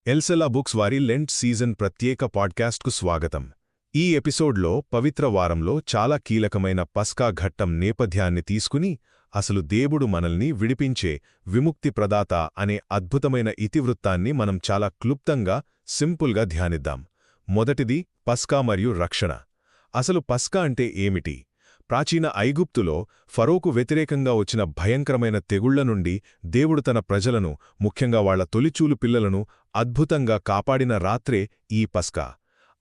ఎల్సెలా books వారి Lent season ప్రత్యేక పాడ్కాస్ట్కు స్వాగతం. ఈ ఎపిసోడ్లో పవిత్ర వారంలో చాలా కీలకమైన పస్కా ఘట్టం నేపథ్యాన్ని తీసుకుని అసలు దేవుడు మనల్ని విడిపించే విముక్తి ప్రదాత అనే అద్భుతమైన ఇతివృత్తాన్ని మనం చాలా క్లుప్తంగా సింపుల్గా ధ్యానిద్దాం. మొదటిది పస్కా మరియు రక్షణ. అసలు పస్కా అంటే ఏమిటి? ప్రాచీన ఐగుప్తులో ఫరోకు వ్యతిరేకంగా వచ్చిన భయంకరమైన తెగుళ్ల నుండి దేవుడు తన ప్రజలను, ముఖ్యంగా వాళ్ల తొలిచూలు పిల్లలను అద్భుతంగా కాపాడిన రాత్రే ఈ పస్కా.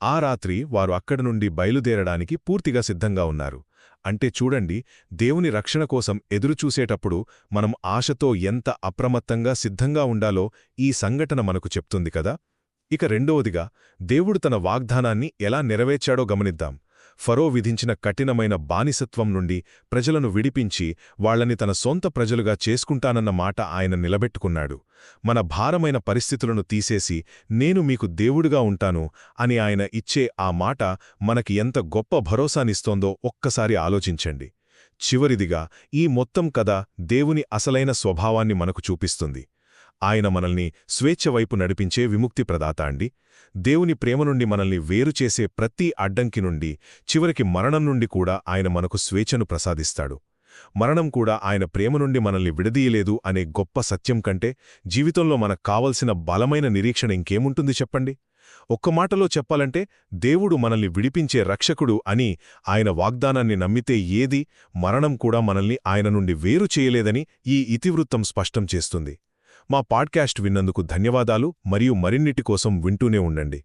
ఆ రాత్రి వారు అక్కడి నుండి బయలుదేరడానికి పూర్తిగా సిద్ధంగా ఉన్నారు. అంటే చూడండి, దేవుని రక్షణ కోసం ఎదురుచూసేటప్పుడు మనం ఆశతో ఎంత అప్రమత్తంగా సిద్ధంగా ఉండాలో ఈ సంఘటన మనకు చెప్తుంది కదా. ఇక రెండవదిగా, దేవుడు తన వాగ్దానాన్ని ఎలా నెరవేర్చాడో గమనిద్దాం. ఫరో విధించిన కఠినమైన బానిసత్వం నుండి ప్రజలను విడిపించి వాళ్లని తన సొంత ప్రజలుగా చేసుకుంటానన్న మాట ఆయన నిలబెట్టుకున్నాడు. మన భారమైన పరిస్థితులను తీసేసి నేను మీకు దేవుడుగా ఉంటాను అని ఆయన ఇచ్చే ఆ మాట మనకి ఎంత గొప్ప భరోసానిస్తోందో ఒక్కసారి ఆలోచించండి. చివరిదిగా, ఈ మొత్తం కథ దేవుని అసలైన స్వభావాన్ని మనకు చూపిస్తుంది. ఆయన మనల్ని స్వేచ్ఛ వైపు నడిపించే విముక్తి ప్రదాత అండి. దేవుని ప్రేమ నుండి మనల్ని వేరుచేసే ప్రతి అడ్డంకి నుండి, చివరికి మరణం నుండి కూడా ఆయన మనకు స్వేచ్ఛను ప్రసాదిస్తాడు. మరణం కూడా ఆయన ప్రేమ నుండి మనల్ని విడదీయలేదు అనే గొప్ప సత్యం కంటే జీవితంలో మనకు కావలసిన బలమైన నిరీక్షణ ఇంకేముంటుంది చెప్పండి. ఒక్క మాటలో చెప్పాలంటే, దేవుడు మనల్ని విడిపించే రక్షకుడు అని ఆయన వాగ్దానాన్ని నమ్మితే ఏది, మరణం కూడా మనల్ని ఆయన నుండి వేరు చేయలేదని ఈ ఇతివృత్తం స్పష్టం చేస్తుంది. మా పాడ్కాస్ట్ విన్నందుకు ధన్యవాదాలు మరియు మరిన్నిటి కోసం వింటూనే ఉండండి.